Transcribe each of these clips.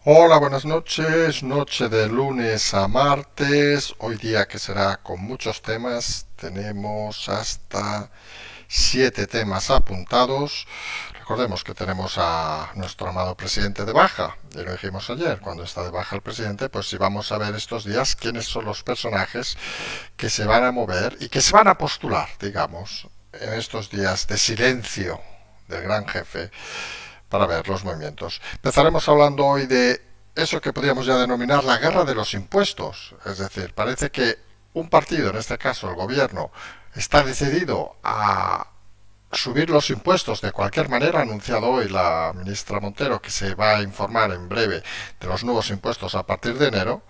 Hola, buenas noches. Noche de lunes a martes. Hoy día que será con muchos temas. Tenemos hasta 7 temas apuntados. Recordemos que tenemos a nuestro amado presidente de baja. Y lo dijimos ayer, cuando está de baja el presidente, pues sí vamos a ver estos días quiénes son los personajes que se van a mover y que se van a postular, digamos, en estos días de silencio del gran jefe para ver los movimientos. Empezaremos hablando hoy de eso que podríamos ya denominar la guerra de los impuestos. Es decir, parece que un partido, en este caso el gobierno, está decidido a subir los impuestos de cualquier manera. Ha anunciado hoy la ministra Montero que se va a informar en breve de los nuevos impuestos a partir de enero.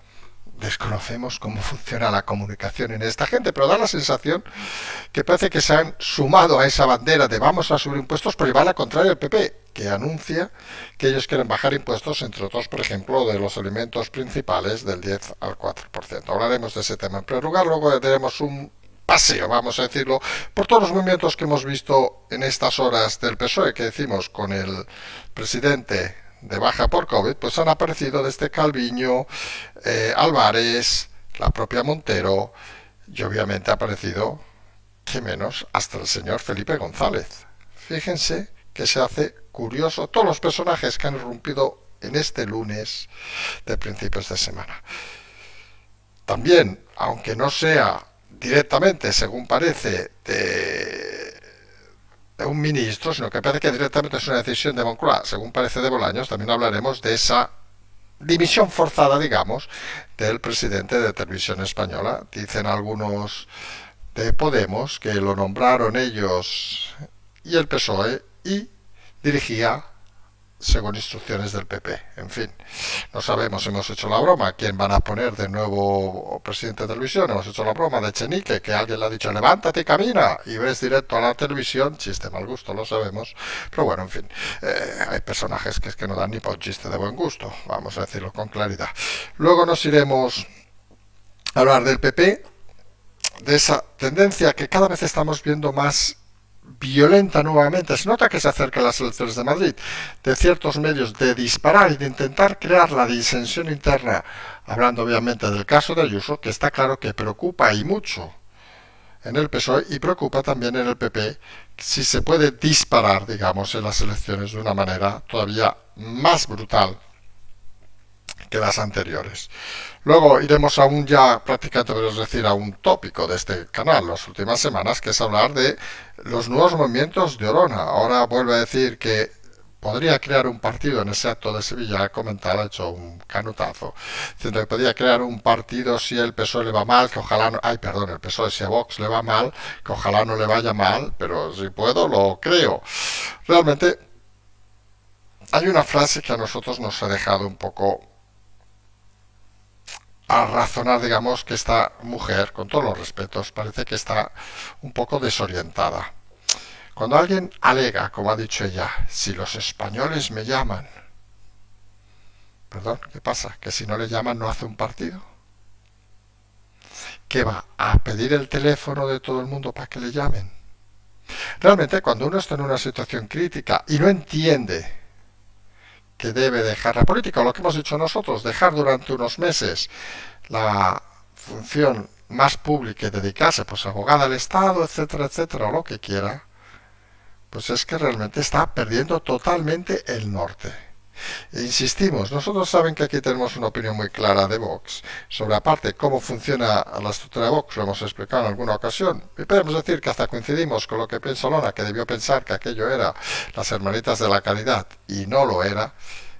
Desconocemos cómo funciona la comunicación en esta gente, pero da la sensación que parece que se han sumado a esa bandera de vamos a subir impuestos, pero lleva a la contraria el PP, que anuncia que ellos quieren bajar impuestos, entre otros, por ejemplo, de los alimentos principales del 10 al 4%. Hablaremos de ese tema en primer lugar, luego tenemos un paseo, vamos a decirlo, por todos los movimientos que hemos visto en estas horas del PSOE, que decimos con el presidente de baja por COVID, pues han aparecido desde Calviño, Álvarez, la propia Montero, y obviamente ha aparecido que menos hasta el señor Felipe González. Fíjense que se hace curioso todos los personajes que han irrumpido en este lunes de principios de semana. También, aunque no sea directamente, según parece, de un ministro, sino que parece que directamente es una decisión de Moncloa, según parece de Bolaños, también hablaremos de esa dimisión forzada, digamos, del presidente de Televisión Española. Dicen algunos de Podemos que lo nombraron ellos y el PSOE y dirigía según instrucciones del PP. En fin, no sabemos, hemos hecho la broma, quién van a poner de nuevo presidente de televisión, hemos hecho la broma de Chenique, que alguien le ha dicho levántate y camina y ves directo a la televisión, chiste mal gusto, lo sabemos, pero bueno, en fin, hay personajes que es que no dan ni para un chiste de buen gusto, vamos a decirlo con claridad. Luego nos iremos a hablar del PP, de esa tendencia que cada vez estamos viendo más violenta nuevamente. Se nota que se acercan las elecciones de Madrid, de ciertos medios de disparar y de intentar crear la disensión interna, hablando obviamente del caso de Ayuso, que está claro que preocupa y mucho en el PSOE y preocupa también en el PP si se puede disparar, digamos, en las elecciones de una manera todavía más brutal que las anteriores. Luego iremos a un ya prácticamente, podemos decir, a un tópico de este canal las últimas semanas, que es hablar de los nuevos movimientos de Orona. Ahora vuelve a decir que podría crear un partido en ese acto de Sevilla, ha comentado, ha hecho un canutazo, diciendo que podría crear un partido si el PSOE le va mal, que ojalá no, ay, perdón, el PSOE si a Vox le va mal, que ojalá no le vaya mal, pero si puedo lo creo. Realmente hay una frase que a nosotros nos ha dejado un poco a razonar, digamos, que esta mujer, con todos los respetos, parece que está un poco desorientada. Cuando alguien alega, como ha dicho ella, si los españoles me llaman, perdón, ¿qué pasa? ¿Que si no le llaman no hace un partido? ¿Qué va? ¿A pedir el teléfono de todo el mundo para que le llamen? Realmente, cuando uno está en una situación crítica y no entiende que debe dejar la política, o lo que hemos dicho nosotros, dejar durante unos meses la función más pública y dedicarse pues a abogada del Estado, etcétera, etcétera, o lo que quiera, pues es que realmente está perdiendo totalmente el norte. E insistimos, nosotros saben que aquí tenemos una opinión muy clara de Vox sobre aparte cómo funciona la estructura de Vox, lo hemos explicado en alguna ocasión, y podemos decir que hasta coincidimos con lo que piensa Lona, que debió pensar que aquello era las Hermanitas de la Caridad, y no lo era,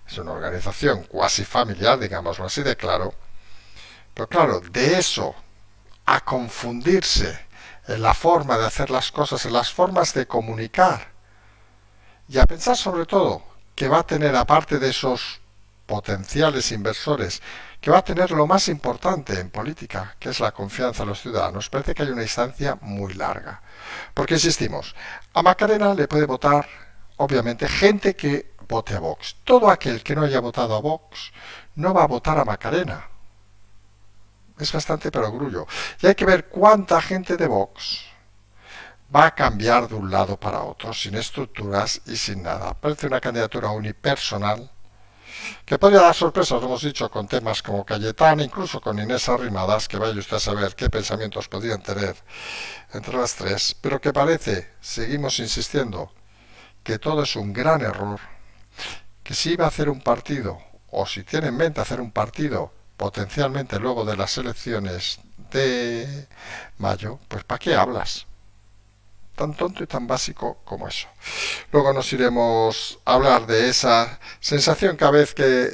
es una organización cuasi familiar, digámoslo así de claro, pero claro, de eso a confundirse en la forma de hacer las cosas, en las formas de comunicar, y a pensar sobre todo que va a tener, aparte de esos potenciales inversores, que va a tener lo más importante en política, que es la confianza de los ciudadanos, parece que hay una distancia muy larga. Porque insistimos, a Macarena le puede votar, obviamente, gente que vote a Vox. Todo aquel que no haya votado a Vox no va a votar a Macarena. Es bastante perogrullo. Y hay que ver cuánta gente de Vox va a cambiar de un lado para otro, sin estructuras y sin nada. Parece una candidatura unipersonal que podría dar sorpresas, lo hemos dicho, con temas como Cayetana, incluso con Inés Arrimadas, que vaya usted a saber qué pensamientos podrían tener entre las tres, pero que parece, seguimos insistiendo, que todo es un gran error, que si iba a hacer un partido, o si tiene en mente hacer un partido, potencialmente luego de las elecciones de mayo, pues ¿para qué hablas? Tan tonto y tan básico como eso. Luego nos iremos a hablar de esa sensación cada vez que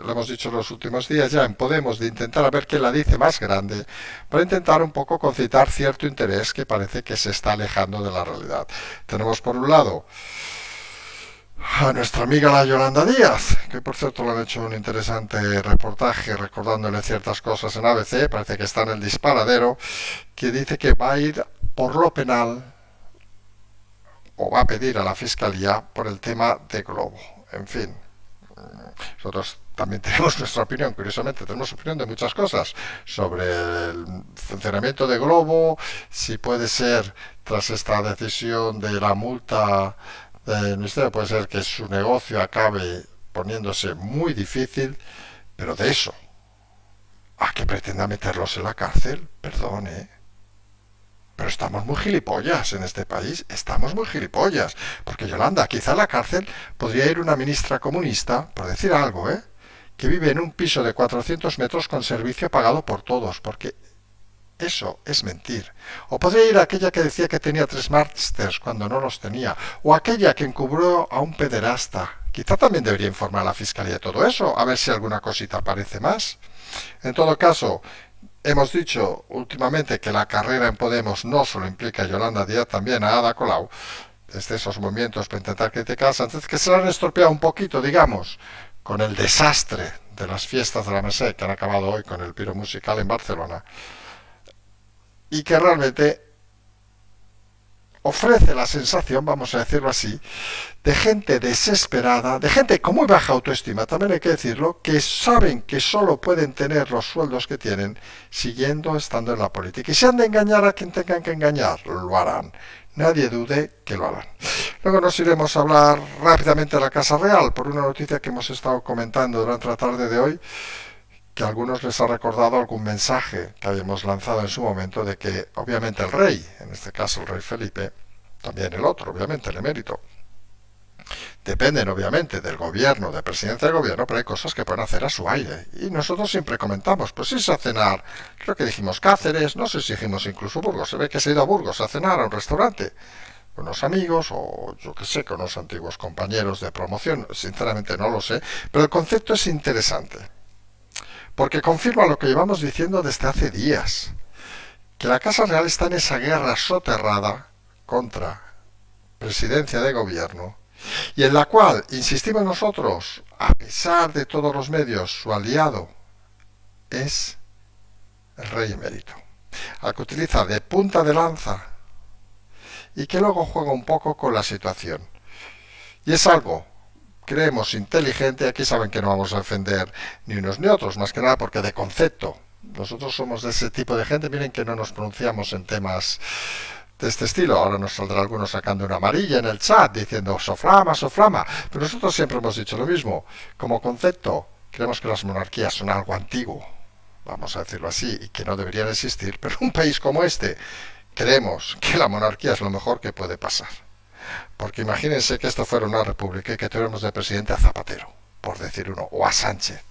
lo hemos dicho en los últimos días ya en Podemos, de intentar a ver quién la dice más grande, para intentar un poco concitar cierto interés que parece que se está alejando de la realidad. Tenemos por un lado a nuestra amiga la Yolanda Díaz, que por cierto le han hecho un interesante reportaje recordándole ciertas cosas en ABC, parece que está en el disparadero, que dice que va a ir por lo penal o va a pedir a la Fiscalía por el tema de Globo. En fin, nosotros también tenemos nuestra opinión, curiosamente tenemos opinión de muchas cosas sobre el funcionamiento de Globo, si puede ser tras esta decisión de la multa del Ministerio, puede ser que su negocio acabe poniéndose muy difícil, pero de eso a que pretenda meterlos en la cárcel, perdone, pero estamos muy gilipollas en este país, estamos muy gilipollas, porque Yolanda, quizá a la cárcel podría ir una ministra comunista, por decir algo, que vive en un piso de 400 metros con servicio pagado por todos, porque eso es mentir. O podría ir aquella que decía que tenía 3 másters cuando no los tenía, o aquella que encubrió a un pederasta. Quizá también debería informar a la Fiscalía de todo eso, a ver si alguna cosita aparece más. En todo caso, hemos dicho últimamente que la carrera en Podemos no solo implica a Yolanda Díaz, también a Ada Colau, desde esos movimientos para intentar criticar a Sánchez, que se la han estropeado un poquito, digamos, con el desastre de las fiestas de la Merced que han acabado hoy con el piro musical en Barcelona, y que realmente ofrece la sensación, vamos a decirlo así, de gente desesperada, de gente con muy baja autoestima, también hay que decirlo, que saben que solo pueden tener los sueldos que tienen siguiendo estando en la política. Y si han de engañar a quien tengan que engañar, lo harán. Nadie dude que lo harán. Luego nos iremos a hablar rápidamente de la Casa Real por una noticia que hemos estado comentando durante la tarde de hoy, que a algunos les ha recordado algún mensaje que habíamos lanzado en su momento de que obviamente el rey, en este caso el rey Felipe, también el otro, obviamente el emérito, dependen obviamente del gobierno, del presidente del gobierno, pero hay cosas que pueden hacer a su aire. Y nosotros siempre comentamos, pues irse a cenar, creo que dijimos Cáceres, no sé si dijimos incluso Burgos, se ve que se ha ido a Burgos a cenar a un restaurante con unos amigos o yo que sé, con unos antiguos compañeros de promoción, sinceramente no lo sé, pero el concepto es interesante, porque confirma lo que llevamos diciendo desde hace días, que la Casa Real está en esa guerra soterrada contra presidencia de gobierno, y en la cual, insistimos nosotros, a pesar de todos los medios, su aliado es el rey emérito, al que utiliza de punta de lanza y que luego juega un poco con la situación. Y es algo, creemos, inteligente. Aquí saben que no vamos a defender ni unos ni otros, más que nada porque de concepto. Nosotros somos de ese tipo de gente, miren que no nos pronunciamos en temas de este estilo. Ahora nos saldrá alguno sacando una amarilla en el chat diciendo soflama, soflama. Pero nosotros siempre hemos dicho lo mismo. Como concepto, creemos que las monarquías son algo antiguo, vamos a decirlo así, y que no deberían existir. Pero en un país como este, creemos que la monarquía es lo mejor que puede pasar. Porque imagínense que esto fuera una república y que tuviéramos de presidente a Zapatero, por decir uno, o a Sánchez.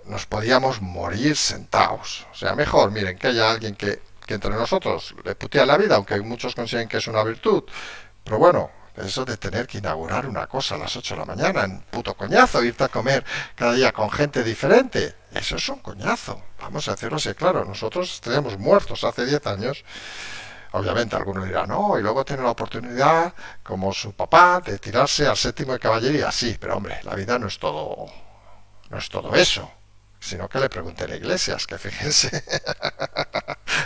Nos podíamos morir sentados. O sea, mejor, miren, que haya alguien que entre nosotros le putea la vida, aunque muchos consideren que es una virtud. Pero bueno, eso de tener que inaugurar una cosa a las 8 de la mañana, en puto coñazo, irte a comer cada día con gente diferente, eso es un coñazo. Vamos a decirlo así, claro, nosotros estaríamos muertos hace 10 años. Obviamente algunos dirán, no, y luego tiene la oportunidad, como su papá, de tirarse al séptimo de caballería. Sí, pero hombre, la vida no es todo eso, sino que le pregunté a Iglesias, que fíjense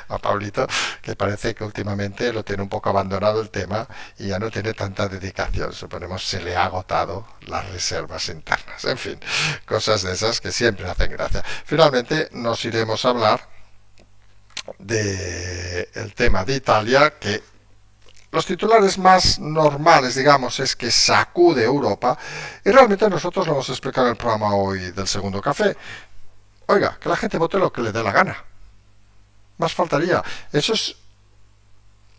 a Pablito, que parece que últimamente lo tiene un poco abandonado el tema y ya no tiene tanta dedicación. Suponemos se le ha agotado las reservas internas. En fin, cosas de esas que siempre hacen gracia. Finalmente nos iremos a hablar del tema de Italia, que los titulares más normales, digamos, es que sacude Europa y realmente nosotros lo hemos explicado en el programa hoy del segundo café. Oiga, que la gente vote lo que le dé la gana. Más faltaría. Eso es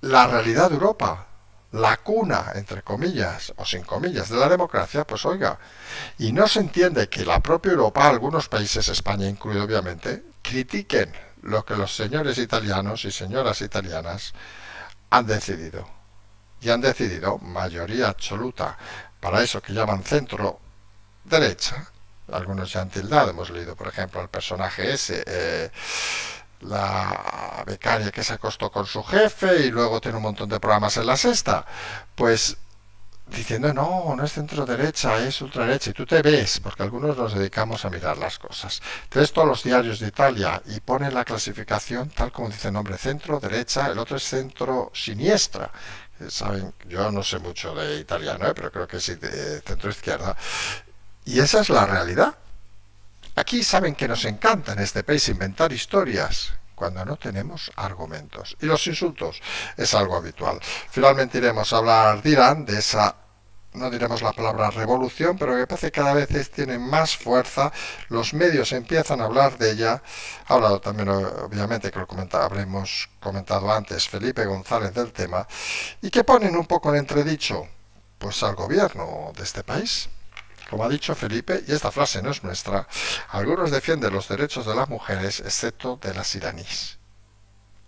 la realidad de Europa. La cuna, entre comillas, o sin comillas, de la democracia, pues oiga. Y no se entiende que la propia Europa, algunos países, España incluido obviamente, critiquen lo que los señores italianos y señoras italianas han decidido. Y han decidido, mayoría absoluta, para eso que llaman centro derecha. Algunos ya han tildado, hemos leído por ejemplo al personaje ese, la becaria que se acostó con su jefe y luego tiene un montón de programas en la sexta, pues diciendo no, no es centro derecha, es ultraderecha, y tú te ves, porque algunos nos dedicamos a mirar las cosas, te ves todos los diarios de Italia y ponen la clasificación tal como dice el nombre, centro derecha, el otro es centro siniestra. Saben, yo no sé mucho de italiano, pero creo que sí de centro izquierda, y esa es la realidad. Aquí saben que nos encanta en este país inventar historias cuando no tenemos argumentos. Y los insultos es algo habitual. Finalmente iremos a hablar de Irán, de esa, no diremos la palabra revolución, pero que parece que cada vez tiene más fuerza. Los medios empiezan a hablar de ella. Ha hablado también, obviamente, que habremos comentado antes, Felipe González del tema, y que ponen un poco en entredicho pues al gobierno de este país. Como ha dicho Felipe, y esta frase no es nuestra, algunos defienden los derechos de las mujeres, excepto de las iraníes.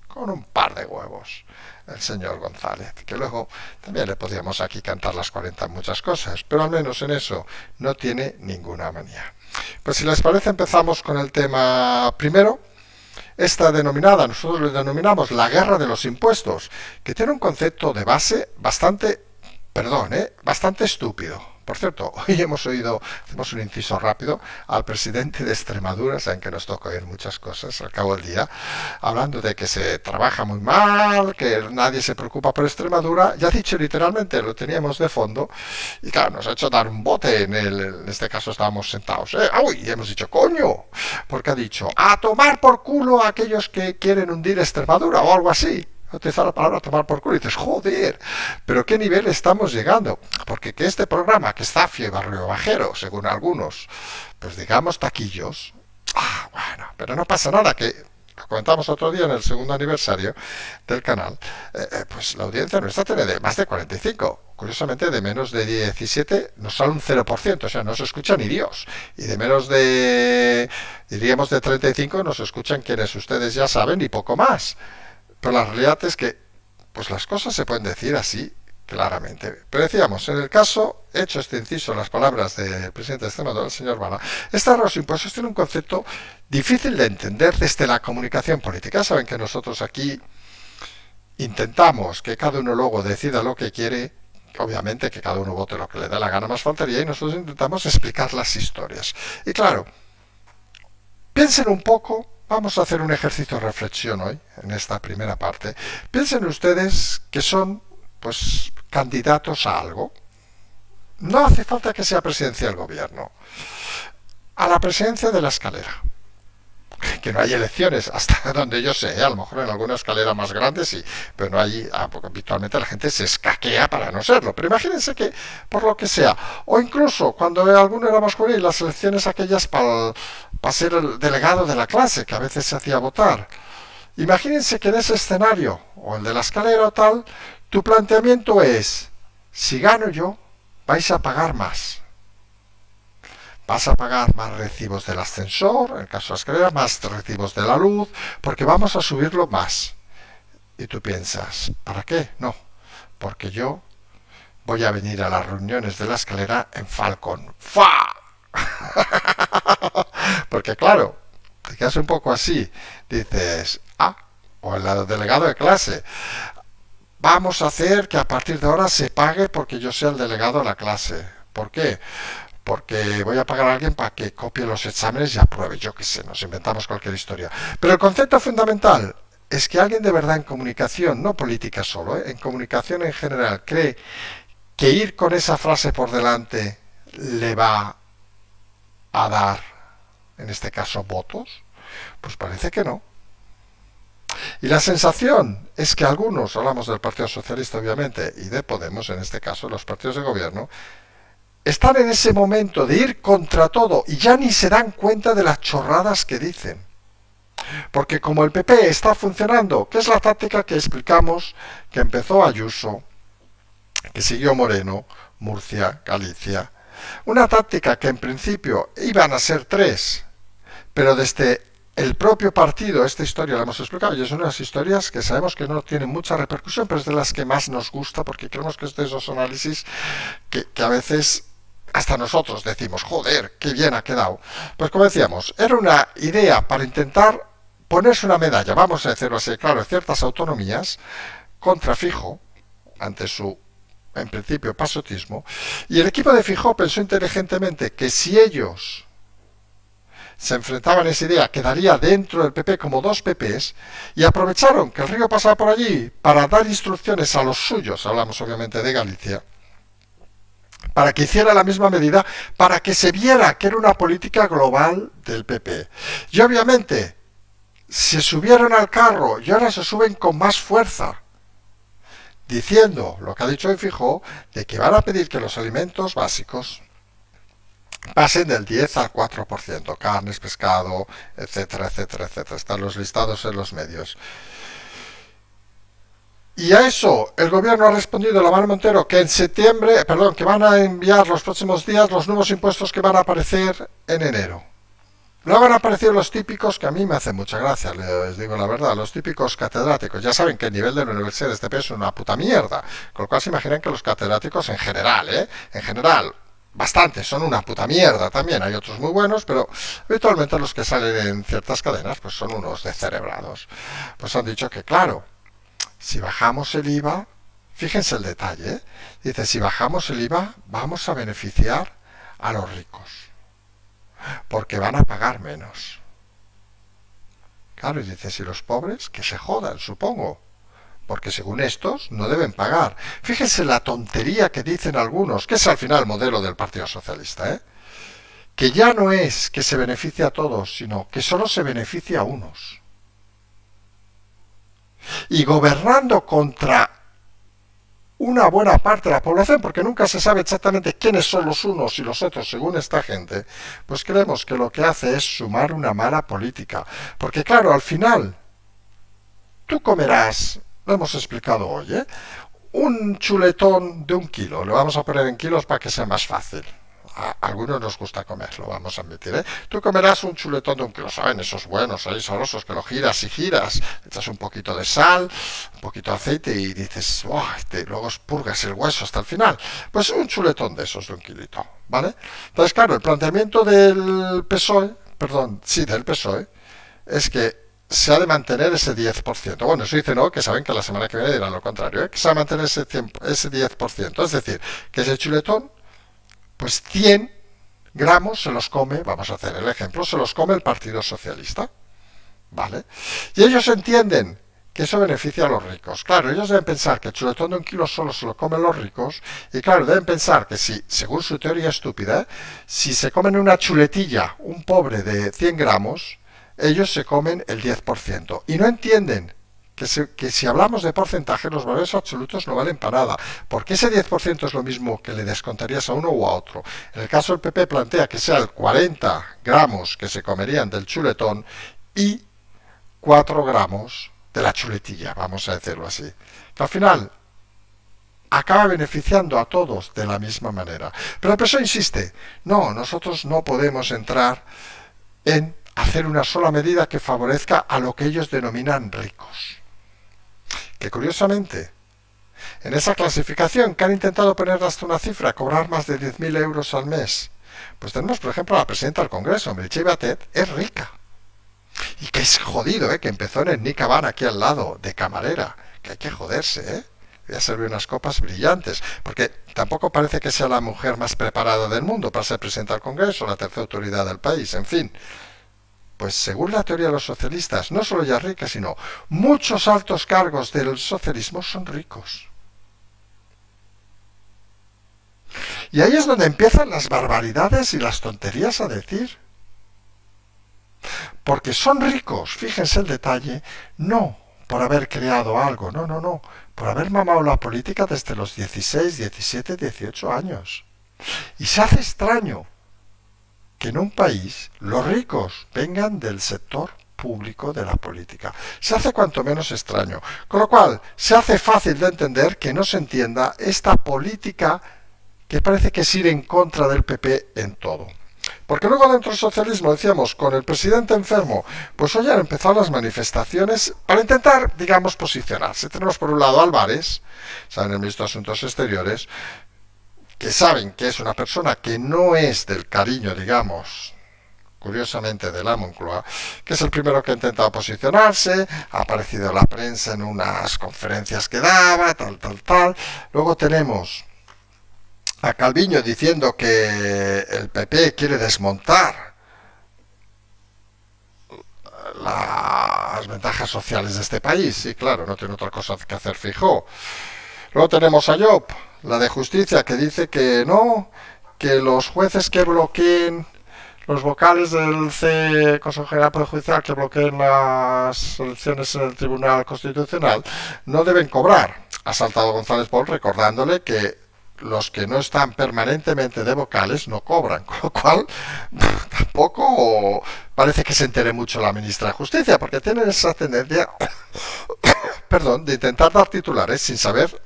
Con un par de huevos, el señor González, que luego también le podríamos aquí cantar las 40 muchas cosas, pero al menos en eso no tiene ninguna manía. Pues si les parece empezamos con el tema primero, esta denominada, nosotros le denominamos la guerra de los impuestos, que tiene un concepto de base bastante estúpido. Por cierto, hoy hemos oído, hacemos un inciso rápido, al presidente de Extremadura, saben que nos toca oír muchas cosas al cabo del día, hablando de que se trabaja muy mal, que nadie se preocupa por Extremadura, ya dicho literalmente, lo teníamos de fondo, y claro, nos ha hecho dar un bote, en este caso estábamos sentados, y hemos dicho, coño, porque ha dicho, a tomar por culo a aquellos que quieren hundir Extremadura, o algo así. Utilizar la palabra tomar por culo y dices, joder, pero qué nivel estamos llegando, porque que este programa, que es zafio y barrio bajero, según algunos, pues digamos taquillos, bueno, pero no pasa nada, que lo comentamos otro día en el segundo aniversario del canal, pues la audiencia nuestra tiene de más de 45, curiosamente de menos de 17 nos sale un 0%, o sea, no se escucha ni Dios, y de menos de, diríamos de 35 nos escuchan quienes ustedes ya saben y poco más. Pero la realidad es que pues las cosas se pueden decir así claramente. Pero decíamos, en el caso, hecho este inciso en las palabras del presidente de Extremadura, el señor Bala, esta los impuestos tiene un concepto difícil de entender desde la comunicación política. Saben que nosotros aquí intentamos que cada uno luego decida lo que quiere, obviamente que cada uno vote lo que le da la gana, más faltaría, y nosotros intentamos explicar las historias. Y claro, piensen un poco. Vamos a hacer un ejercicio de reflexión hoy, en esta primera parte. Piensen ustedes que son, pues, candidatos a algo. No hace falta que sea presidencia del gobierno. A la presidencia de la escalera. Que no hay elecciones, hasta donde yo sé, a lo mejor en alguna escalera más grande sí, pero no hay, porque habitualmente la gente se escaquea para no serlo. Pero imagínense que, por lo que sea, o incluso cuando alguno era más joven, las elecciones aquellas para ser el delegado de la clase, que a veces se hacía votar. Imagínense que en ese escenario, o el de la escalera o tal, tu planteamiento es, si gano yo, vais a pagar más. Vas a pagar más recibos del ascensor, en el caso de la escalera, más recibos de la luz, porque vamos a subirlo más. Y tú piensas, ¿para qué? No, porque yo voy a venir a las reuniones de la escalera en Falcon. ¡Fa! Porque claro, te quedas un poco así. Dices, o el delegado de clase, vamos a hacer que a partir de ahora se pague porque yo sea el delegado de la clase. ¿Por qué? Porque voy a pagar a alguien para que copie los exámenes y apruebe, yo qué sé, nos inventamos cualquier historia. Pero el concepto fundamental es que alguien de verdad en comunicación, no política solo, en comunicación en general, cree que ir con esa frase por delante le va a dar, en este caso, votos. Pues parece que no. Y la sensación es que algunos, hablamos del Partido Socialista obviamente, y de Podemos en este caso, los partidos de gobierno, están en ese momento de ir contra todo y ya ni se dan cuenta de las chorradas que dicen. Porque como el PP está funcionando, que es la táctica que explicamos, que empezó Ayuso, que siguió Moreno, Murcia, Galicia, una táctica que en principio iban a ser tres, pero desde el propio partido, esta historia la hemos explicado, y es una de las historias que sabemos que no tienen mucha repercusión, pero es de las que más nos gusta, porque creemos que es de esos análisis que a veces hasta nosotros decimos, joder, qué bien ha quedado. Pues como decíamos, era una idea para intentar ponerse una medalla, vamos a decirlo así, claro, ciertas autonomías, contra Fijo, ante su, en principio, pasotismo, y el equipo de Fijo pensó inteligentemente que si ellos se enfrentaban a esa idea, quedaría dentro del PP como dos PPs, y aprovecharon que el río pasaba por allí para dar instrucciones a los suyos, hablamos obviamente de Galicia, para que hiciera la misma medida, para que se viera que era una política global del PP. Y obviamente, se subieron al carro y ahora se suben con más fuerza, diciendo lo que ha dicho hoy Fijó, de que van a pedir que los alimentos básicos pasen del 10 al 4%, carnes, pescado, etcétera, etcétera, etcétera. Están los listados en los medios. Y a eso el gobierno ha respondido, la mano Montero, que en septiembre, perdón, que van a enviar los próximos días los nuevos impuestos que van a aparecer en enero. Luego han aparecido los típicos, que a mí me hacen mucha gracia, les digo la verdad, los típicos catedráticos. Ya saben que el nivel de la Universidad de este país es una puta mierda. Con lo cual se imaginan que los catedráticos en general, en general, bastantes son una puta mierda también. Hay otros muy buenos, pero habitualmente los que salen en ciertas cadenas pues son unos descerebrados. Pues han dicho que, claro, si bajamos el IVA, fíjense el detalle, dice, si bajamos el IVA vamos a beneficiar a los ricos, porque van a pagar menos. Claro, y dice, si los pobres, que se jodan, supongo, porque según estos no deben pagar. Fíjense la tontería que dicen algunos, que es al final el modelo del Partido Socialista, que ya no es que se beneficie a todos, sino que solo se beneficia a unos. Y gobernando contra una buena parte de la población, porque nunca se sabe exactamente quiénes son los unos y los otros según esta gente, pues creemos que lo que hace es sumar una mala política. Porque claro, al final, tú comerás, lo hemos explicado hoy, un chuletón de 1 kilo, lo vamos a poner en kilos para que sea más fácil. A algunos nos gusta comerlo, vamos a admitir, Tú comerás un chuletón de 1 kilo, ¿saben? Esos buenos, ahí sabrosos, que lo giras y giras, echas un poquito de sal, un poquito de aceite y dices, oh, luego purgas el hueso hasta el final. Pues un chuletón de esos de 1 kilito, ¿vale? Entonces, claro, el planteamiento del PSOE, perdón, sí, del PSOE, es que se ha de mantener ese 10%. Bueno, eso dice, ¿no? Que saben que la semana que viene dirán lo contrario, que se va a mantener ese 10%. Es decir, que ese chuletón, pues 100 gramos se los come, vamos a hacer el ejemplo, se los come el Partido Socialista, ¿vale? Y ellos entienden que eso beneficia a los ricos. Claro, ellos deben pensar que el chuletón de 1 kilo solo se lo comen los ricos, y claro, deben pensar que si, según su teoría estúpida, si se comen una chuletilla, un pobre de 100 gramos, ellos se comen el 10%. Y no entienden que si hablamos de porcentaje, los valores absolutos no valen para nada, porque ese 10% es lo mismo que le descontarías a uno u a otro. En el caso del PP plantea que sea el 40 gramos que se comerían del chuletón y 4 gramos de la chuletilla, vamos a decirlo así. Que al final acaba beneficiando a todos de la misma manera. Pero el PSOE insiste, no, nosotros no podemos entrar en hacer una sola medida que favorezca a lo que ellos denominan ricos. Que curiosamente, en esa clasificación que han intentado poner hasta una cifra, cobrar más de 10.000 euros al mes, pues tenemos, por ejemplo, a la presidenta del Congreso, Meritxell Batet, es rica. Y que es jodido, que empezó en el Nick Havana, aquí al lado, de camarera, que hay que joderse, Voy a servir unas copas brillantes, porque tampoco parece que sea la mujer más preparada del mundo para ser presidenta del Congreso, la tercera autoridad del país, en fin. Pues según la teoría de los socialistas, no solo ella es rica, sino muchos altos cargos del socialismo son ricos. Y ahí es donde empiezan las barbaridades y las tonterías a decir. Porque son ricos, fíjense el detalle, no por haber creado algo, no, no, no, por haber mamado la política desde los 16, 17, 18 años. Y se hace extraño que en un país los ricos vengan del sector público de la política. Se hace cuanto menos extraño. Con lo cual, se hace fácil de entender que no se entienda esta política que parece que es ir en contra del PP en todo. Porque luego dentro del socialismo, decíamos, con el presidente enfermo, pues hoy han empezado las manifestaciones para intentar, digamos, posicionarse. Tenemos por un lado a Álvarez, saben, el ministro de Asuntos Exteriores, que saben que es una persona que no es del cariño, digamos, curiosamente de la Moncloa, que es el primero que ha intentado posicionarse, ha aparecido en la prensa en unas conferencias que daba, tal, tal, tal. Luego tenemos a Calviño diciendo que el PP quiere desmontar las ventajas sociales de este país. Sí, claro, no tiene otra cosa que hacer, Feijóo. Luego tenemos a Job, la de Justicia, que dice que no, que los jueces que bloqueen, los vocales del Consejo General Poder Judicial que bloqueen las elecciones en el Tribunal Constitucional no deben cobrar. Ha saltado González Pons recordándole que los que no están permanentemente de vocales no cobran, con lo cual tampoco parece que se entere mucho la ministra de Justicia, porque tienen esa tendencia perdón, de intentar dar titulares sin saber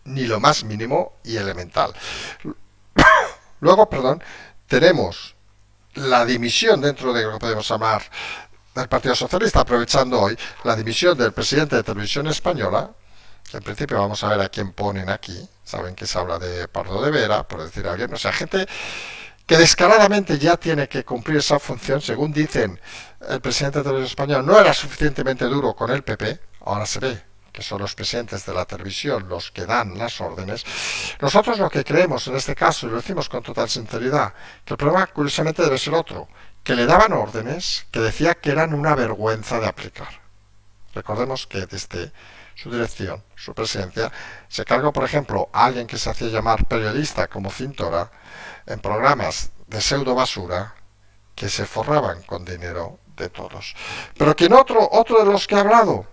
ni lo más mínimo y elemental. Luego, perdón, tenemos la dimisión dentro de lo que podemos llamar del Partido Socialista, aprovechando hoy la dimisión del presidente de Televisión Española. En principio vamos a ver a quién ponen aquí. Saben que se habla de Pardo de Vera, por decir a alguien. O sea, gente que descaradamente ya tiene que cumplir esa función. Según dicen, el presidente de Televisión Española no era suficientemente duro con el PP. Ahora se ve que son los presidentes de la televisión los que dan las órdenes. Nosotros lo que creemos en este caso, y lo decimos con total sinceridad, que el problema curiosamente debe ser otro, que le daban órdenes que decía que eran una vergüenza de aplicar. Recordemos que desde su dirección, su presidencia, se cargó, por ejemplo, a alguien que se hacía llamar periodista como Cintora en programas de pseudo basura que se forraban con dinero de todos. Pero quien otro de los que ha hablado,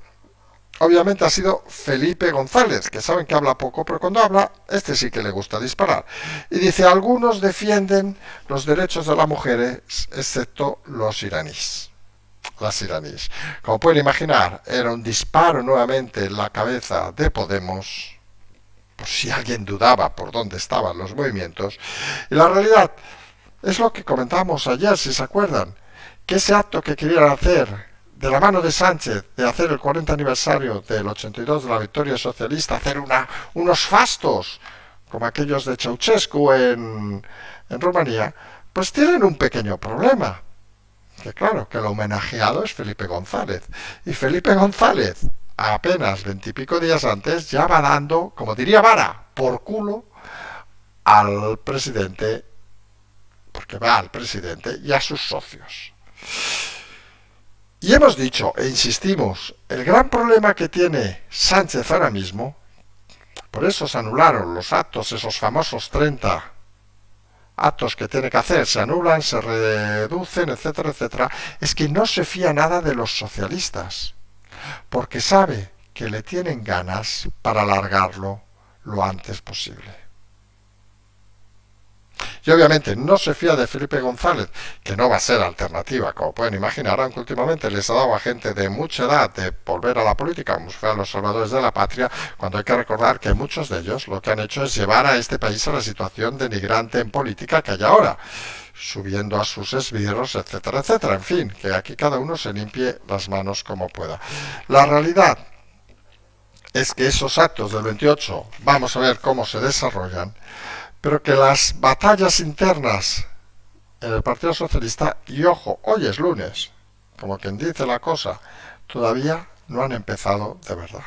obviamente ha sido Felipe González, que saben que habla poco, pero cuando habla, este sí que le gusta disparar. Y dice, algunos defienden los derechos de las mujeres, excepto los iraníes. Las iraníes. Como pueden imaginar, era un disparo nuevamente en la cabeza de Podemos, por si alguien dudaba por dónde estaban los movimientos. Y la realidad es lo que comentábamos ayer, si se acuerdan, que ese acto que querían hacer de la mano de Sánchez, de hacer el 40 aniversario del 82 de la victoria socialista, hacer unos fastos, como aquellos de Ceausescu en Rumanía, pues tienen un pequeño problema. Que claro, que el homenajeado es Felipe González. Y Felipe González, apenas 20 y pico días antes, ya va dando, como diría Vara, por culo al presidente, porque va al presidente y a sus socios. Y hemos dicho e insistimos, el gran problema que tiene Sánchez ahora mismo, por eso se anularon los actos, esos famosos 30 actos que tiene que hacer, se anulan, se reducen, etcétera, etcétera, es que no se fía nada de los socialistas, porque sabe que le tienen ganas para alargarlo lo antes posible. Y obviamente no se fía de Felipe González, que no va a ser alternativa, como pueden imaginar, aunque últimamente les ha dado a gente de mucha edad de volver a la política, como si fueran los salvadores de la patria, cuando hay que recordar que muchos de ellos lo que han hecho es llevar a este país a la situación denigrante en política que hay ahora, subiendo a sus esbirros, etcétera, etcétera. En fin, que aquí cada uno se limpie las manos como pueda. La realidad es que esos actos del 28, vamos a ver cómo se desarrollan, pero que las batallas internas en el Partido Socialista, y ojo, hoy es lunes, como quien dice la cosa, todavía no han empezado de verdad.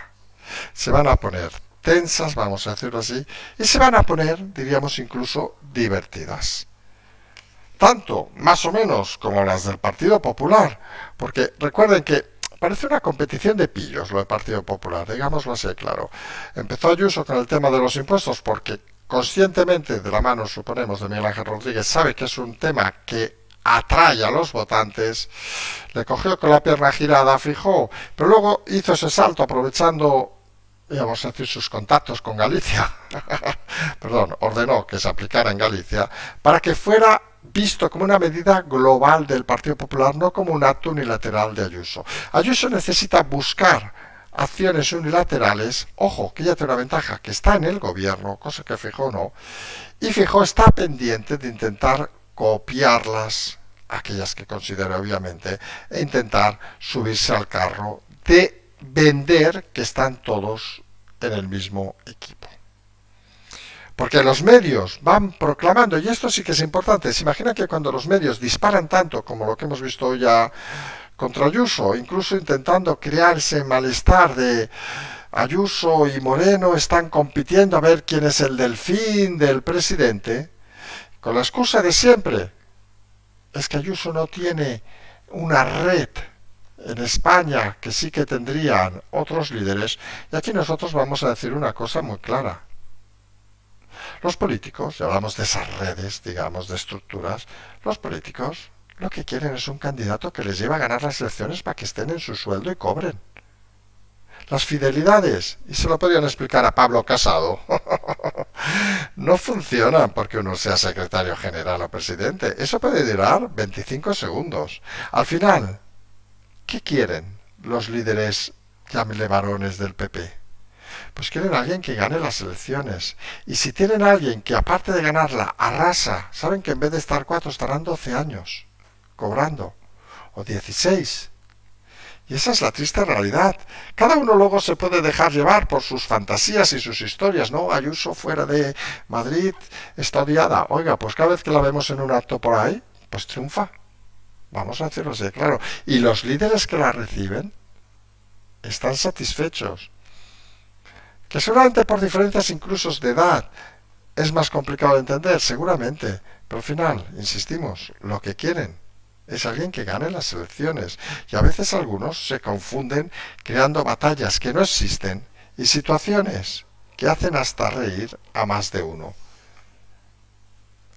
Se van a poner tensas, vamos a decirlo así, y se van a poner, diríamos incluso, divertidas. Tanto, más o menos, como las del Partido Popular, porque recuerden que parece una competición de pillos lo del Partido Popular, digámoslo así, claro. Empezó Ayuso con el tema de los impuestos porque conscientemente, de la mano, suponemos, de Miguel Ángel Rodríguez, sabe que es un tema que atrae a los votantes, le cogió con la pierna girada, fijó, pero luego hizo ese salto aprovechando, íbamos a decir, sus contactos con Galicia, perdón, ordenó que se aplicara en Galicia, para que fuera visto como una medida global del Partido Popular, no como un acto unilateral de Ayuso. Ayuso necesita buscar acciones unilaterales, ojo, que ella tiene una ventaja, que está en el gobierno, cosa que Feijóo no, y Feijóo está pendiente de intentar copiarlas, aquellas que considere obviamente, e intentar subirse al carro de vender que están todos en el mismo equipo. Porque los medios van proclamando, y esto sí que es importante, se imagina que cuando los medios disparan tanto como lo que hemos visto ya contra Ayuso, incluso intentando crear ese malestar de Ayuso y Moreno están compitiendo a ver quién es el delfín del presidente, con la excusa de siempre, es que Ayuso no tiene una red en España que sí que tendrían otros líderes, y aquí nosotros vamos a decir una cosa muy clara. Los políticos, y hablamos de esas redes, digamos, de estructuras, los políticos lo que quieren es un candidato que les lleve a ganar las elecciones para que estén en su sueldo y cobren. Las fidelidades, y se lo podrían explicar a Pablo Casado, no funcionan porque uno sea secretario general o presidente. Eso puede durar 25 segundos. Al final, ¿qué quieren los líderes, llámenle varones del PP? Pues quieren a alguien que gane las elecciones. Y si tienen a alguien que aparte de ganarla arrasa, saben que en vez de estar 4 estarán 12 años cobrando, o 16. Y esa es la triste realidad. Cada uno luego se puede dejar llevar por sus fantasías y sus historias, ¿no? Ayuso fuera de Madrid está odiada. Oiga, pues cada vez que la vemos en un acto por ahí, pues triunfa. Vamos a decirlo así, claro. Y los líderes que la reciben están satisfechos. Que seguramente por diferencias incluso de edad es más complicado de entender, seguramente. Pero al final, insistimos, lo que quieren es alguien que gane las elecciones. Y a veces algunos se confunden creando batallas que no existen y situaciones que hacen hasta reír a más de uno.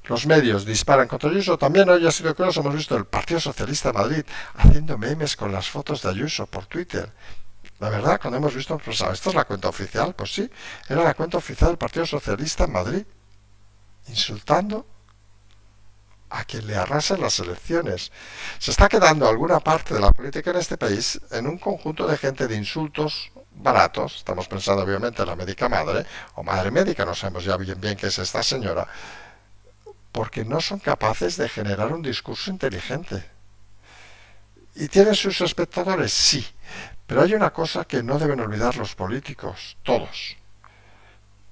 Los medios disparan contra Ayuso. También hoy ha sido curioso, hemos visto el Partido Socialista de Madrid haciendo memes con las fotos de Ayuso por Twitter. La verdad, cuando hemos visto, pues, ¿esta es la cuenta oficial? Pues sí, era la cuenta oficial del Partido Socialista en Madrid, insultando a quien le arrasen las elecciones. Se está quedando alguna parte de la política en este país en un conjunto de gente de insultos baratos. Estamos pensando obviamente en la médica madre, o madre médica, no sabemos ya bien qué es esta señora, porque no son capaces de generar un discurso inteligente. ¿Y tienen sus espectadores? Sí. Pero hay una cosa que no deben olvidar los políticos, todos.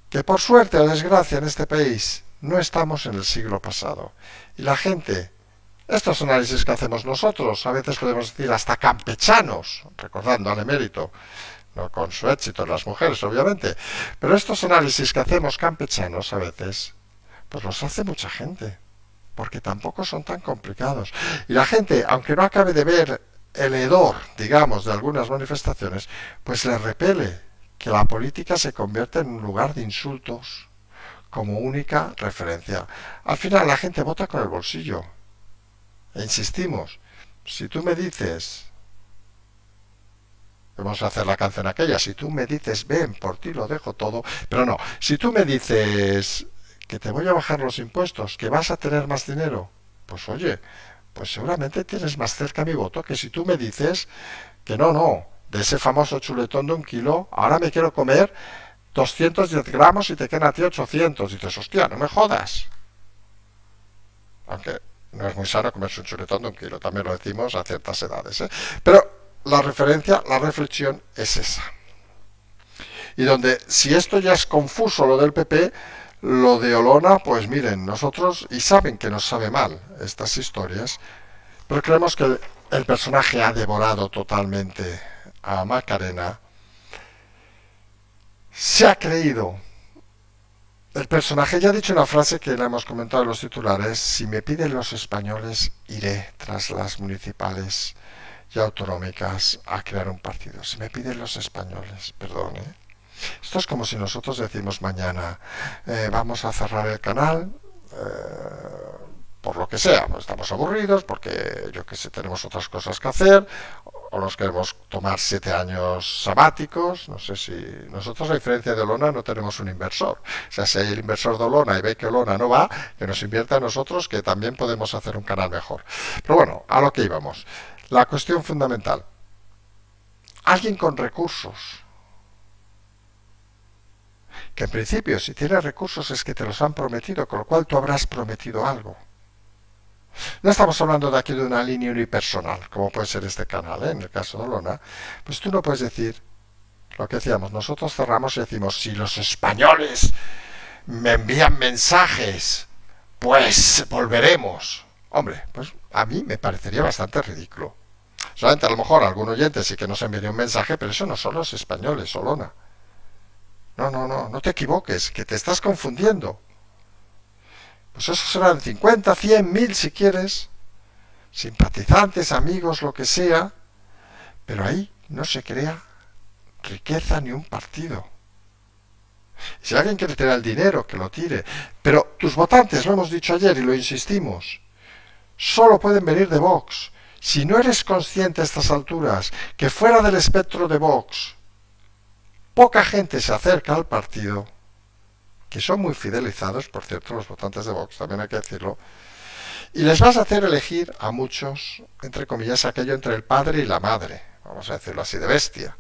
Que por suerte o desgracia en este país no estamos en el siglo pasado. Y la gente, estos análisis que hacemos nosotros, a veces podemos decir hasta campechanos, recordando al emérito, no con su éxito en las mujeres obviamente, pero estos análisis que hacemos campechanos a veces, pues los hace mucha gente, porque tampoco son tan complicados. Y la gente, aunque no acabe de ver el hedor, digamos, de algunas manifestaciones, pues le repele que la política se convierte en un lugar de insultos como única referencia. Al final la gente vota con el bolsillo. E insistimos, si tú me dices, vamos a hacer la canción aquella, si tú me dices, ven, por ti lo dejo todo, pero no, si tú me dices que te voy a bajar los impuestos, que vas a tener más dinero, pues oye, pues seguramente tienes más cerca mi voto que si tú me dices que no, de ese famoso chuletón de 1 kilo, ahora me quiero comer 210 gramos y te quedan a ti 800. Y dices, hostia, no me jodas. Aunque no es muy sano comerse un chuletón de 1 kilo, también lo decimos a ciertas edades, ¿eh? Pero la referencia, la reflexión es esa. Y donde, si esto ya es confuso lo del PP, lo de Olona, pues miren, nosotros, y saben que nos sabe mal estas historias, pero creemos que el personaje ha devorado totalmente a Macarena, se ha creído. El personaje ya ha dicho una frase que la hemos comentado en los titulares: si me piden los españoles, iré tras las municipales y autonómicas a crear un partido. Si me piden los españoles, perdón, ¿eh? Esto es como si nosotros decimos mañana, vamos a cerrar el canal por lo que sea, pues estamos aburridos, porque yo que sé, tenemos otras cosas que hacer, o nos queremos tomar 7 años sabáticos. No sé si nosotros, a diferencia de Olona, no tenemos un inversor. O sea, si hay el inversor de Olona y ve que Olona no va, que nos invierta a nosotros, que también podemos hacer un canal mejor. Pero bueno, a lo que íbamos. La cuestión fundamental. Alguien con recursos, que en principio si tienes recursos es que te los han prometido, con lo cual tú habrás prometido algo. No estamos hablando de aquí de una línea unipersonal, como puede ser este canal, ¿eh? En el caso de Olona, pues tú no puedes decir lo que decíamos, nosotros cerramos y decimos, si los españoles me envían mensajes, pues volveremos. Hombre, pues a mí me parecería bastante ridículo. Solamente a lo mejor a algún oyente sí que nos enviaría un mensaje, pero eso no son los españoles, Olona. No, no, no, no te equivoques, que te estás confundiendo. Pues eso serán 50, 100, 1000 si quieres, simpatizantes, amigos, lo que sea, pero ahí no se crea riqueza ni un partido. Si alguien quiere tener el dinero, que lo tire, pero tus votantes, lo hemos dicho ayer y lo insistimos, solo pueden venir de Vox. Si no eres consciente a estas alturas que fuera del espectro de Vox poca gente se acerca al partido, que son muy fidelizados, por cierto, los votantes de Vox, también hay que decirlo, y les vas a hacer elegir a muchos, entre comillas, aquello entre el padre y la madre, vamos a decirlo así de bestia.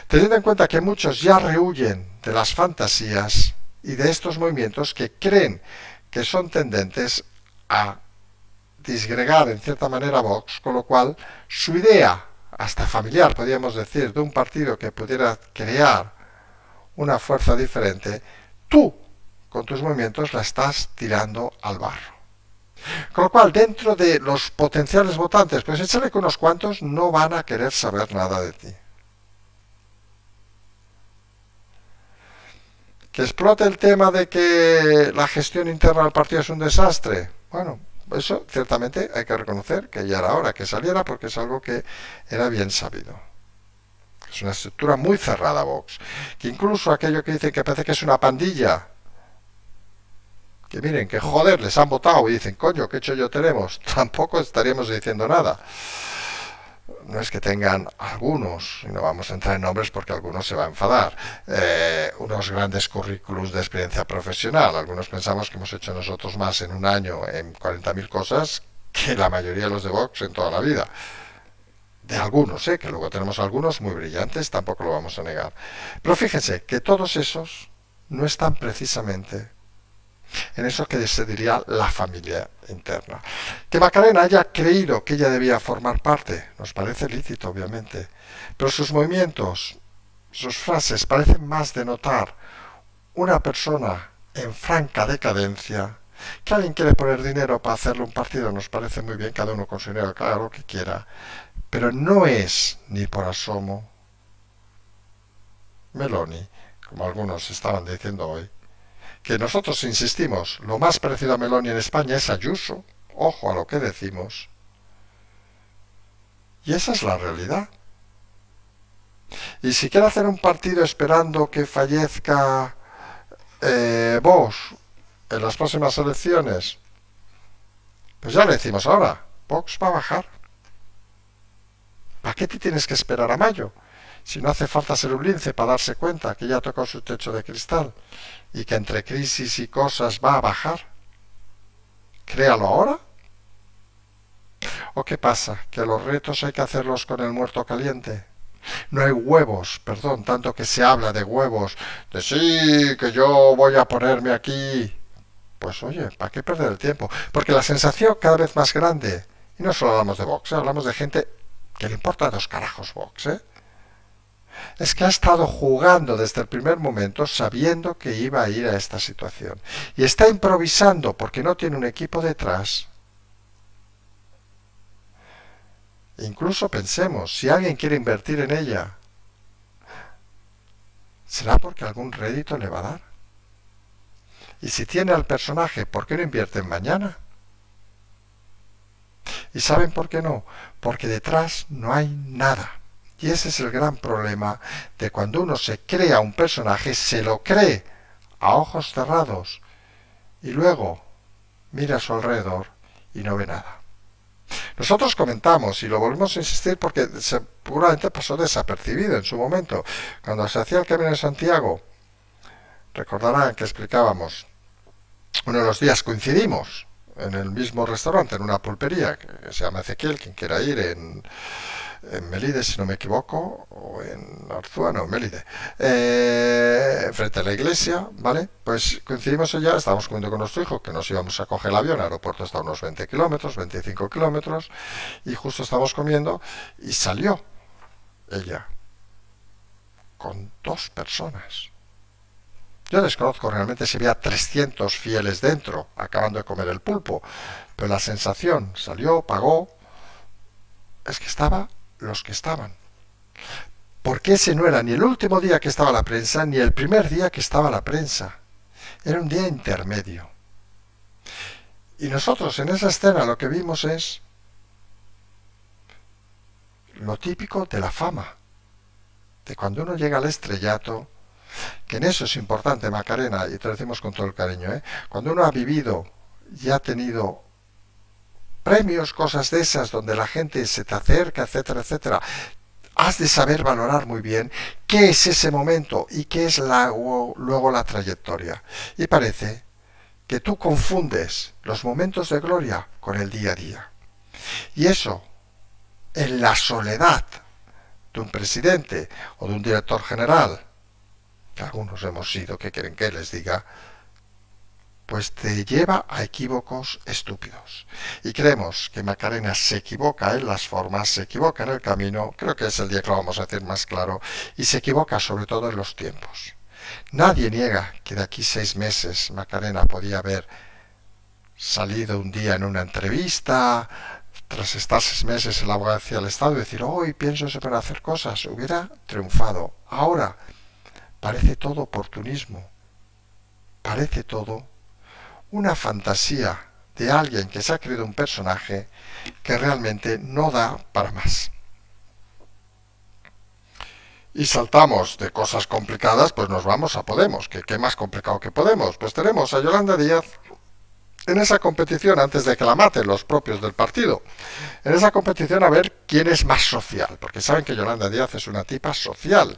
Teniendo en cuenta que muchos ya rehuyen de las fantasías y de estos movimientos que creen que son tendentes a disgregar en cierta manera a Vox, con lo cual su idea, hasta familiar podríamos decir, de un partido que pudiera crear una fuerza diferente, tú con tus movimientos la estás tirando al barro. Con lo cual, dentro de los potenciales votantes, pues échale que unos cuantos no van a querer saber nada de ti. Que explote el tema de que la gestión interna del partido es un desastre. Bueno, eso ciertamente hay que reconocer que ya era hora que saliera, porque es algo que era bien sabido. Es una estructura muy cerrada, Vox. Que incluso aquello que dicen que parece que es una pandilla, que miren, que joder, les han votado y dicen, coño, ¿qué chollo tenemos? Tampoco estaríamos diciendo nada. No es que tengan algunos, y no vamos a entrar en nombres porque algunos se va a enfadar, unos grandes currículums de experiencia profesional. Algunos pensamos que hemos hecho nosotros más en un año en 40.000 cosas que la mayoría de los de Vox en toda la vida. De algunos, que luego tenemos algunos muy brillantes, tampoco lo vamos a negar. Pero fíjense que todos esos no están precisamente en eso que se diría la familia interna. Que Macarena haya creído que ella debía formar parte, nos parece lícito, obviamente, pero sus movimientos, sus frases parecen más denotar una persona en franca decadencia. Que alguien quiere poner dinero para hacerle un partido, nos parece muy bien, cada uno con su dinero, que haga lo que quiera, pero no es ni por asomo Meloni, como algunos estaban diciendo hoy. Que nosotros insistimos, lo más parecido a Meloni en España es Ayuso, ojo a lo que decimos. Y esa es la realidad. Y si quiere hacer un partido esperando que fallezca Vox en las próximas elecciones, pues ya le decimos ahora, Vox va a bajar. ¿Para qué te tienes que esperar a mayo? Si no hace falta ser un lince para darse cuenta que ya tocó su techo de cristal y que entre crisis y cosas va a bajar. Créalo ahora. ¿O qué pasa? ¿Que los retos hay que hacerlos con el muerto caliente? No hay huevos, perdón, tanto que se habla de huevos, de sí, que yo voy a ponerme aquí. Pues oye, ¿para qué perder el tiempo? Porque la sensación cada vez más grande, y no solo hablamos de Vox, hablamos de gente que le importa 2 carajos Vox, es que ha estado jugando desde el primer momento sabiendo que iba a ir a esta situación. Y está improvisando porque no tiene un equipo detrás. Incluso pensemos, si alguien quiere invertir en ella, será porque algún rédito le va a dar. Y si tiene al personaje, ¿por qué no invierten mañana? ¿Y saben por qué no? Porque detrás no hay nada. Y ese es el gran problema de cuando uno se crea un personaje, se lo cree a ojos cerrados y luego mira a su alrededor y no ve nada. Nosotros comentamos y lo volvemos a insistir porque seguramente pasó desapercibido en su momento. Cuando se hacía el Camino de Santiago, recordarán que explicábamos, uno de los días coincidimos en el mismo restaurante, en una pulpería que se llama Ezequiel, quien quiera ir en Melide, si no me equivoco, o en Arzúa, no, Melide, frente a la iglesia, ¿vale? Pues coincidimos allá, estábamos comiendo con nuestro hijo, que nos íbamos a coger el avión, el aeropuerto está a unos 20 kilómetros, 25 kilómetros, y justo estábamos comiendo, y salió ella con 2 personas. Yo desconozco realmente si había 300 fieles dentro, acabando de comer el pulpo, pero la sensación, salió, pagó, es que estaban los que estaban. Porque ese no era ni el último día que estaba la prensa, ni el primer día que estaba la prensa. Era un día intermedio. Y nosotros en esa escena lo que vimos es lo típico de la fama. De cuando uno llega al estrellato, que en eso es importante, Macarena, y te lo decimos con todo el cariño, cuando uno ha vivido y ha tenido premios, cosas de esas, donde la gente se te acerca, etcétera, etcétera, has de saber valorar muy bien qué es ese momento y qué es luego la trayectoria. Y parece que tú confundes los momentos de gloria con el día a día. Y eso, en la soledad de un presidente o de un director general, que algunos hemos sido, que quieren que les diga, pues te lleva a equívocos estúpidos. Y creemos que Macarena se equivoca en las formas, se equivoca en el camino, creo que es el día que lo vamos a decir más claro, y se equivoca sobre todo en los tiempos. Nadie niega que de aquí 6 meses Macarena podía haber salido un día en una entrevista, tras estar 6 meses en la abogacía del Estado, y decir, hoy pienso en hacer cosas, hubiera triunfado. Ahora parece todo oportunismo, parece todo una fantasía de alguien que se ha creado un personaje que realmente no da para más. Y saltamos de cosas complicadas, pues nos vamos a Podemos. ¿Qué más complicado que Podemos? Pues tenemos a Yolanda Díaz en esa competición, antes de que la maten los propios del partido, en esa competición a ver quién es más social, porque saben que Yolanda Díaz es una tipa social.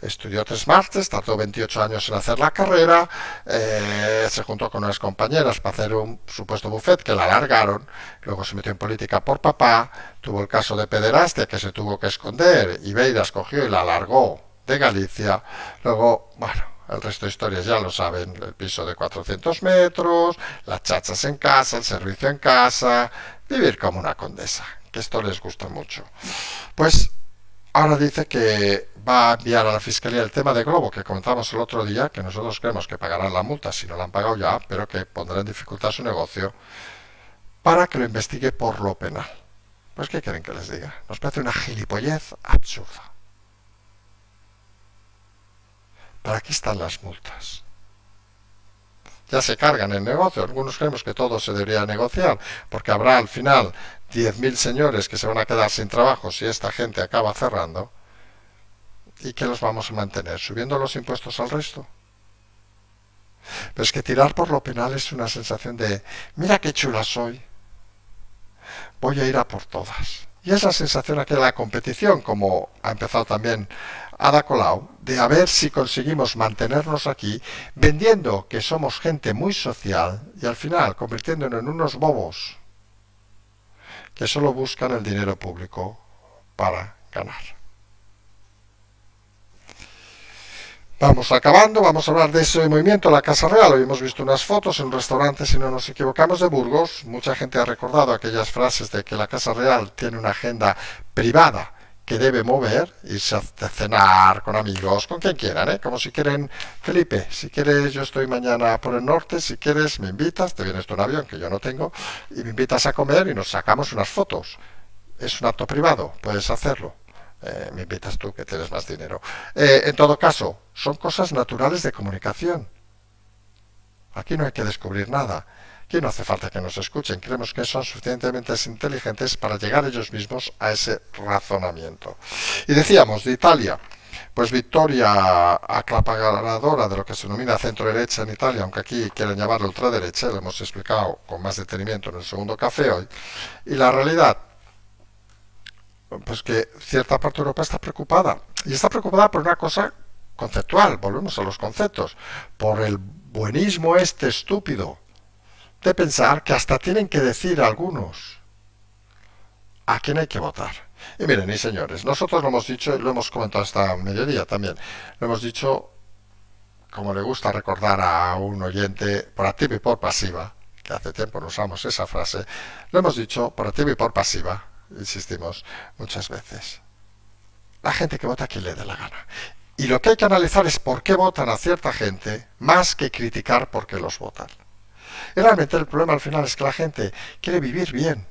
Estudió 3 másters, tardó 28 años en hacer la carrera, se juntó con unas compañeras para hacer un supuesto buffet que la alargaron, luego se metió en política por papá, tuvo el caso de pederastia que se tuvo que esconder, y Beiras cogió y la alargó de Galicia, luego, bueno, el resto de historias ya lo saben, el piso de 400 metros, las chachas en casa, el servicio en casa, vivir como una condesa, que esto les gusta mucho. Pues ahora dice que va a enviar a la Fiscalía el tema de Globo, que comentamos el otro día, que nosotros creemos que pagarán la multa si no la han pagado ya, pero que pondrá en dificultad su negocio, para que lo investigue por lo penal. Pues ¿qué quieren que les diga? Nos parece una gilipollez absurda. ¿Para qué están las multas? Ya se cargan el negocio. Algunos creemos que todo se debería negociar, porque habrá al final 10.000 señores que se van a quedar sin trabajo si esta gente acaba cerrando. ¿Y qué los vamos a mantener? ¿Subiendo los impuestos al resto? Pero es que tirar por lo penal es una sensación de, mira qué chula soy, voy a ir a por todas. Y esa sensación aquí de la competición, como ha empezado también Ada Colau, de a ver si conseguimos mantenernos aquí, vendiendo que somos gente muy social y al final convirtiéndonos en unos bobos que solo buscan el dinero público para ganar. Vamos acabando, vamos a hablar de ese movimiento, la Casa Real. Hoy hemos visto unas fotos en un restaurante, si no nos equivocamos, de Burgos. Mucha gente ha recordado aquellas frases de que la Casa Real tiene una agenda privada que debe mover, irse a cenar con amigos, con quien quieran, como si quieren, Felipe, si quieres yo estoy mañana por el norte, si quieres me invitas, te vienes tú en avión, que yo no tengo, y me invitas a comer y nos sacamos unas fotos. Es un acto privado, puedes hacerlo. Me invitas tú que tienes más dinero. En todo caso, son cosas naturales de comunicación. Aquí no hay que descubrir nada. Aquí no hace falta que nos escuchen. Creemos que son suficientemente inteligentes para llegar ellos mismos a ese razonamiento. Y decíamos, de Italia, Pues victoria aclaparadora de lo que se denomina centro-derecha en Italia, aunque aquí quieren llamarlo ultraderecha, lo hemos explicado con más detenimiento en el segundo café hoy. Y la realidad, pues que cierta parte de Europa está preocupada. Y está preocupada por una cosa conceptual, volvemos a los conceptos, por el buenismo este estúpido de pensar que hasta tienen que decir algunos a quién hay que votar. Y miren, y señores, nosotros lo hemos dicho y lo hemos comentado hasta mediodía también. Lo hemos dicho, como le gusta recordar a un oyente, por activa y por pasiva, que hace tiempo no usamos esa frase, lo hemos dicho por activa y por pasiva, insistimos muchas veces. La gente que vota a quien le dé la gana. Y lo que hay que analizar es por qué votan a cierta gente, más que criticar por qué los votan. Y realmente el problema al final es que la gente quiere vivir bien.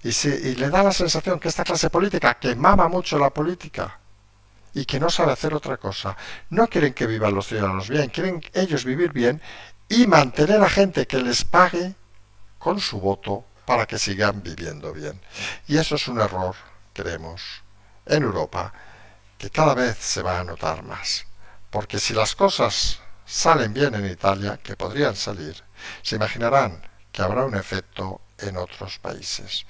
Y le da la sensación que esta clase política, que mama mucho la política y que no sabe hacer otra cosa, no quieren que vivan los ciudadanos bien, quieren ellos vivir bien y mantener a gente que les pague con su voto para que sigan viviendo bien. Y eso es un error, creemos, en Europa, que cada vez se va a notar más. Porque si las cosas salen bien en Italia, que podrían salir, se imaginarán que habrá un efecto en otros países.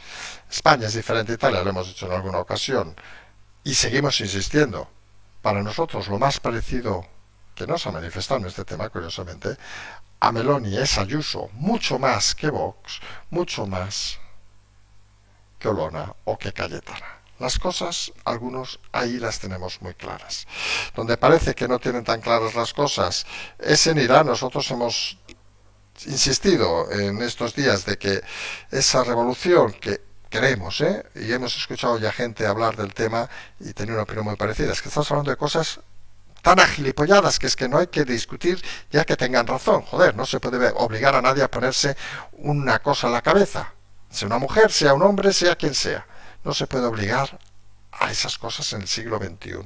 España es diferente a Italia, lo hemos dicho en alguna ocasión, y seguimos insistiendo. Para nosotros lo más parecido que nos ha manifestado en este tema, curiosamente, a Meloni es Ayuso, mucho más que Vox, mucho más que Olona o que Cayetana. Las cosas, algunos ahí las tenemos muy claras. Donde parece que no tienen tan claras las cosas es en Irán. Nosotros hemos insistido en estos días de que esa revolución que queremos, y hemos escuchado ya gente hablar del tema y tener una opinión muy parecida, es que estamos hablando de cosas tan agilipolladas que es que no hay que discutir ya que tengan razón. Joder, no se puede obligar a nadie a ponerse una cosa en la cabeza, sea una mujer, sea un hombre, sea quien sea. No se puede obligar a esas cosas en el siglo XXI.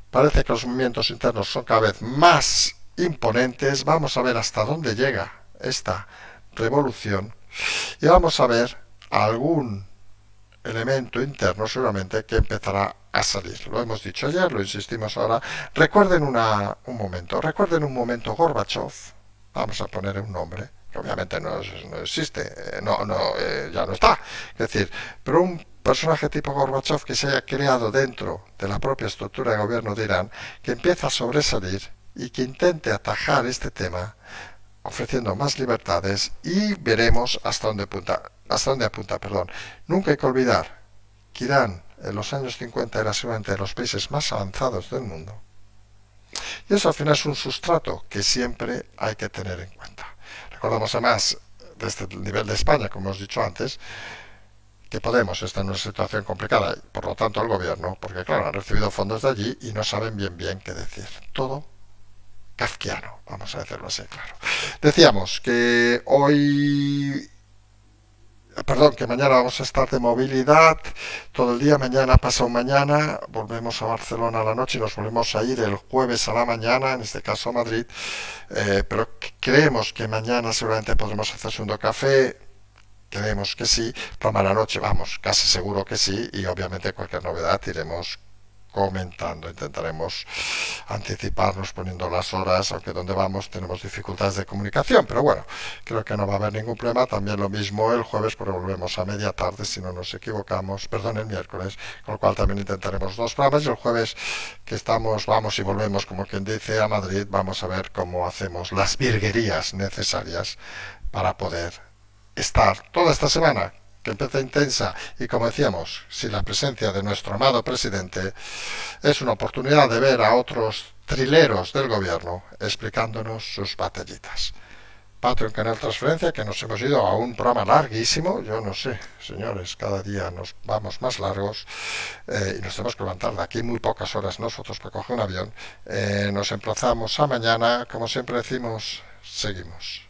Parece que los movimientos internos son cada vez más imponentes. Vamos a ver hasta dónde llega esta revolución y vamos a ver algún elemento interno seguramente que empezará a salir. Lo hemos dicho ayer, lo insistimos ahora. Recuerden recuerden un momento Gorbachev, vamos a poner un nombre, que obviamente no existe, ya no está. Es decir, pero un personaje tipo Gorbachev que se haya creado dentro de la propia estructura de gobierno de Irán, que empieza a sobresalir y que intente atajar este tema ofreciendo más libertades y veremos hasta dónde apunta. Nunca hay que olvidar que Irán en los años 50 era seguramente de los países más avanzados del mundo. Y eso al final es un sustrato que siempre hay que tener en cuenta. Recordamos además, desde el nivel de España, como hemos dicho antes, que Podemos está en una situación complicada, y por lo tanto el gobierno, porque claro, han recibido fondos de allí y no saben bien qué decir. Todo kafkiano, vamos a decirlo así, claro. Decíamos que que mañana vamos a estar de movilidad todo el día, mañana pasado mañana, volvemos a Barcelona a la noche y nos volvemos a ir el jueves a la mañana, en este caso a Madrid, pero creemos que mañana seguramente podremos hacer segundo café, creemos que sí, programa a la noche, vamos, casi seguro que sí, y obviamente cualquier novedad iremos comentando, intentaremos anticiparnos poniendo las horas, aunque donde vamos tenemos dificultades de comunicación, pero bueno, creo que no va a haber ningún problema. También lo mismo el jueves, porque volvemos a media tarde si no nos equivocamos, perdón, el miércoles, con lo cual también intentaremos dos programas, y el jueves que vamos y volvemos, como quien dice, a Madrid, vamos a ver cómo hacemos las virguerías necesarias para poder estar toda esta semana que empieza intensa y, como decíamos, sin la presencia de nuestro amado presidente, es una oportunidad de ver a otros trileros del gobierno explicándonos sus batallitas. Patreon, Canal Transferencia, que nos hemos ido a un programa larguísimo. Yo no sé, señores, cada día nos vamos más largos, y nos tenemos que levantar de aquí muy pocas horas nosotros para coger un avión. Nos emplazamos a mañana, como siempre decimos, seguimos.